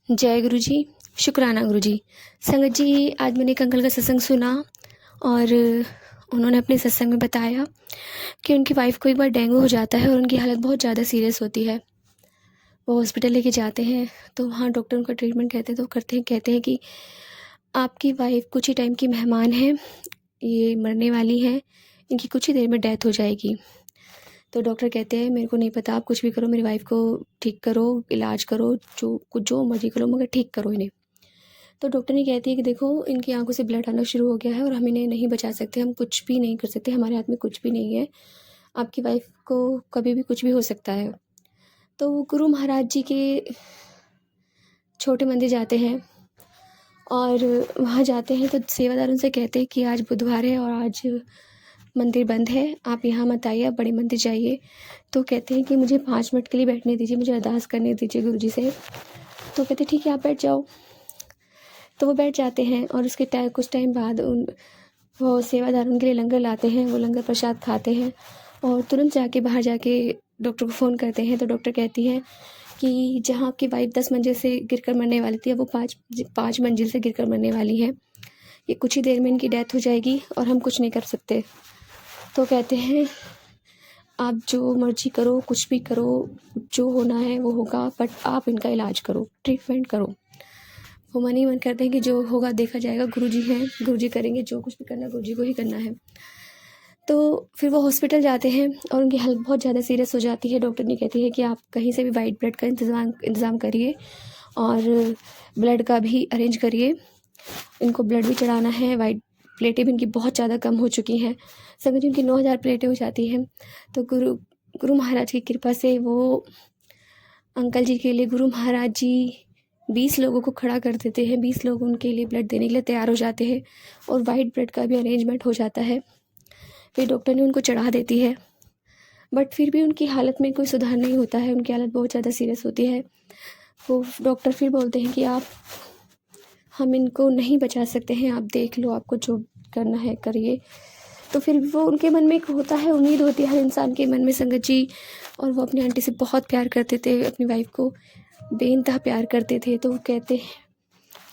जय गुरु जी। शुक्राना गुरु जी। संगत जी, आज मैंने एक अंकल का सत्संग सुना और उन्होंने अपने सत्संग में बताया कि उनकी वाइफ को एक बार डेंगू हो जाता है और उनकी हालत बहुत ज़्यादा सीरियस होती है। वो हॉस्पिटल लेके जाते हैं तो वहाँ डॉक्टर उनका ट्रीटमेंट कहते हैं कि आपकी वाइफ कुछ ही टाइम की मेहमान है, ये मरने वाली है, इनकी कुछ ही देर में डेथ हो जाएगी। तो डॉक्टर कहते हैं मेरे को नहीं पता, आप कुछ भी करो, मेरी वाइफ को ठीक करो, इलाज करो, जो मर्जी करो, मगर ठीक करो इन्हें। तो डॉक्टर ने कहती है कि देखो, इनकी आंखों से ब्लड आना शुरू हो गया है और हम इन्हें नहीं बचा सकते, हम कुछ भी नहीं कर सकते, हमारे हाथ में कुछ भी नहीं है, आपकी वाइफ को कभी भी कुछ भी हो सकता है। तो वो गुरु महाराज जी के छोटे मंदिर जाते हैं और वहाँ जाते हैं तो सेवादार उनसे कहते हैं कि आज बुधवार है और आज मंदिर बंद है, आप यहाँ मत आइए, आप बड़े मंदिर जाइए। तो कहते हैं कि मुझे 5 मिनट के लिए बैठने दीजिए, मुझे अरदास करने दीजिए गुरु जी से। तो कहते ठीक है, आप बैठ जाओ। तो वो बैठ जाते हैं और उसके कुछ टाइम बाद वो सेवादार उनके लिए लंगर लाते हैं, वो लंगर प्रसाद खाते हैं और तुरंत जाके बाहर जाके डॉक्टर को फ़ोन करते हैं। तो डॉक्टर कहती है कि जहाँ आपकी वाइफ 10 मंजिल से गिरकर मरने वाली थी, अब वो 5 मंजिल से गिरकर मरने वाली है, ये कुछ ही देर में इनकी डेथ हो जाएगी और हम कुछ नहीं कर सकते। तो कहते हैं आप जो मर्जी करो, कुछ भी करो, जो होना है वो होगा, बट आप इनका इलाज करो, ट्रीटमेंट करो। वो मन ही मन करते हैं कि जो होगा देखा जाएगा, गुरुजी हैं, गुरुजी करेंगे, जो कुछ भी करना है गुरुजी को ही करना है। तो फिर वो हॉस्पिटल जाते हैं और उनकी हालत बहुत ज़्यादा सीरियस हो जाती है। डॉक्टर ने कहती है कि आप कहीं से भी वाइट ब्लड का इंतज़ाम करिए और ब्लड का भी अरेंज करिए, इनको ब्लड भी चढ़ाना है, वाइट प्लेटें भी इनकी बहुत ज़्यादा कम हो चुकी हैं, समझ इनकी 9000 प्लेटें हो जाती हैं। तो गुरु महाराज की कृपा से वो अंकल जी के लिए गुरु महाराज जी 20 लोगों को खड़ा कर देते हैं, 20 लोग उनके लिए ब्लड देने के लिए तैयार हो जाते हैं और वाइट ब्लड का भी अरेंजमेंट हो जाता है। फिर डॉक्टर ने उनको चढ़ा देती है, बट फिर भी उनकी हालत में कोई सुधार नहीं होता है, उनकी हालत बहुत ज़्यादा सीरियस होती है। वो डॉक्टर फिर बोलते हैं कि हम इनको नहीं बचा सकते हैं, आप देख लो, आपको जो करना है करिए। तो फिर वो उनके मन में एक होता है, उम्मीद होती है हर इंसान के मन में संगत जी, और वो अपनी आंटी से बहुत प्यार करते थे, अपनी वाइफ को बेइंतहा प्यार करते थे। तो वो कहते हैं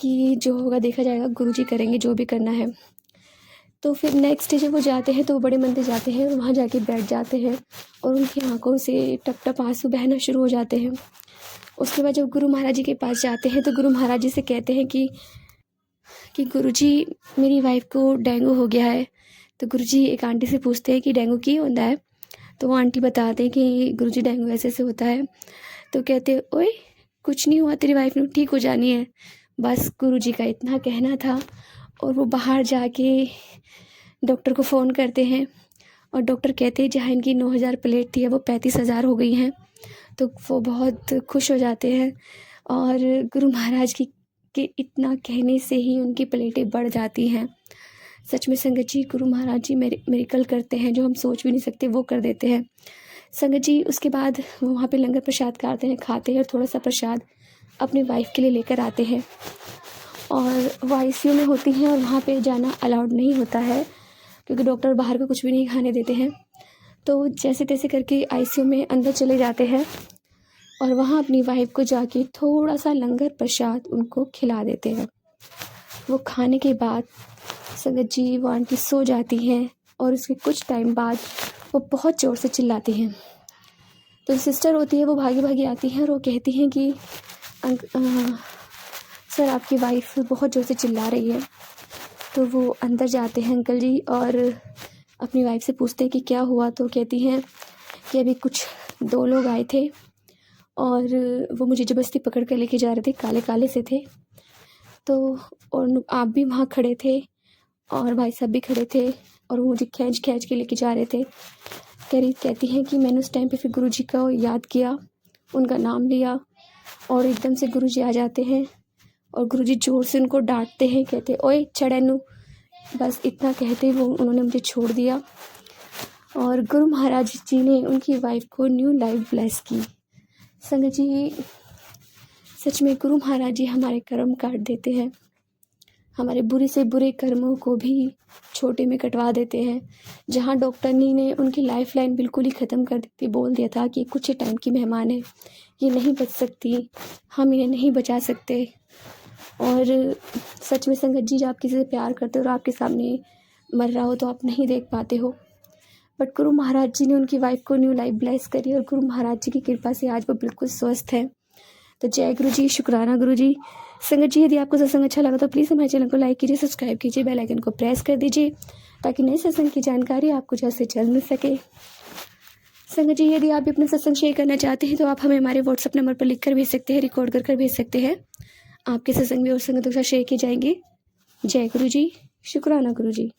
कि जो होगा देखा जाएगा, गुरुजी करेंगे जो भी करना है। तो फिर नेक्स्ट डे जब वो जाते हैं तो वो बड़े मंदिर जाते हैं और वहाँ जाके बैठ जाते हैं और उनकी आंखों से टप टप आंसू बहना शुरू हो जाते हैं। उसके बाद जब गुरु महाराज जी के पास जाते हैं तो गुरु महाराज जी से कहते हैं कि गुरुजी, मेरी वाइफ को डेंगू हो गया है। तो गुरुजी एक आंटी से पूछते हैं कि डेंगू की होता है। तो वो आंटी बताते हैं कि गुरुजी डेंगू ऐसे से होता है। तो कहते ओए, कुछ नहीं हुआ, तेरी वाइफ ने ठीक हो जानी है। बस गुरुजी का इतना कहना था और वो बाहर जाके डॉक्टर को फ़ोन करते हैं और डॉक्टर कहते हैं जहाँ इनकी 9000 प्लेट थी वो 35,000 हो गई हैं। तो वो बहुत खुश हो जाते हैं और गुरु महाराज की के इतना कहने से ही उनकी प्लेटें बढ़ जाती हैं। सच में संगत जी, गुरु महाराज जी मिरेकल करते हैं, जो हम सोच भी नहीं सकते वो कर देते हैं। संगत जी, उसके बाद वो वहाँ पे लंगर प्रसाद खाते हैं और थोड़ा सा प्रसाद अपनी वाइफ के लिए लेकर आते हैं और वो आईसीयू में होती हैं और वहाँ पे जाना अलाउड नहीं होता है क्योंकि डॉक्टर बाहर का कुछ भी नहीं खाने देते हैं। तो जैसे तैसे करके आईसीयू में अंदर चले जाते हैं और वहाँ अपनी वाइफ को जाके थोड़ा सा लंगर प्रसाद उनको खिला देते हैं। वो खाने के बाद संगत जी, वो आंटी सो जाती हैं और उसके कुछ टाइम बाद वो बहुत ज़ोर से चिल्लाती हैं। तो सिस्टर होती है, वो भागी भागी आती हैं और वो कहती हैं कि सर, आपकी वाइफ बहुत ज़ोर से चिल्ला रही है। तो वो अंदर जाते हैं अंकल जी और अपनी वाइफ से पूछते हैं कि क्या हुआ। तो कहती हैं कि अभी कुछ 2 लोग आए थे और वो मुझे ज़बरदस्ती पकड़ कर लेके जा रहे थे, काले काले से थे। तो और आप भी वहाँ खड़े थे और भाई साहब भी खड़े थे और वो मुझे खींच खींच के लेके जा रहे थे। कहती हैं कि मैंने उस टाइम पे फिर गुरुजी को याद किया, उनका नाम लिया और एकदम से गुरुजी आ जाते हैं और गुरुजी ज़ोर से उनको डांटते हैं, कहते ओए चढ़ेनू। बस इतना कहते वो उन्होंने मुझे छोड़ दिया और गुरु महाराज जी ने उनकी वाइफ को न्यू लाइफ ब्लेस की। संगत जी, सच में गुरु महाराज जी हमारे कर्म काट देते हैं, हमारे बुरे से बुरे कर्मों को भी छोटे में कटवा देते हैं। जहाँ डॉक्टर ने उनकी लाइफ लाइन बिल्कुल ही ख़त्म कर दी थी, बोल दिया था कि कुछ ही टाइम की मेहमान है, ये नहीं बच सकती, हम इन्हें नहीं बचा सकते। और सच में संगत जी, जब आप किसी से प्यार करते हो और आपके सामने मर रहा हो तो आप नहीं देख पाते हो, बट गुरु महाराज जी ने उनकी वाइफ को न्यू लाइफ ब्लेस करी और गुरु महाराज जी की कृपा से आज वो बिल्कुल स्वस्थ है। तो जय गुरु जी, शुक्राना गुरु जी। संगत जी, यदि आपको सत्संग अच्छा लगा तो प्लीज़ हमारे चैनल को लाइक कीजिए, सब्सक्राइब कीजिए, बेल आइकन को प्रेस कर दीजिए ताकि नए सत्संग की जानकारी आपको जल्द से जल्द मिल सके। संगत जी, यदि आप भी अपना सत्संग शेयर करना चाहते हैं तो आप हमें हमारे व्हाट्सएप नंबर पर लिख कर भेज सकते हैं, रिकॉर्ड कर भेज सकते हैं। आपके सत्संग भी और संगतों के साथ शेयर किए जाएंगे। जय गुरु जी, शुक्राना गुरु जी।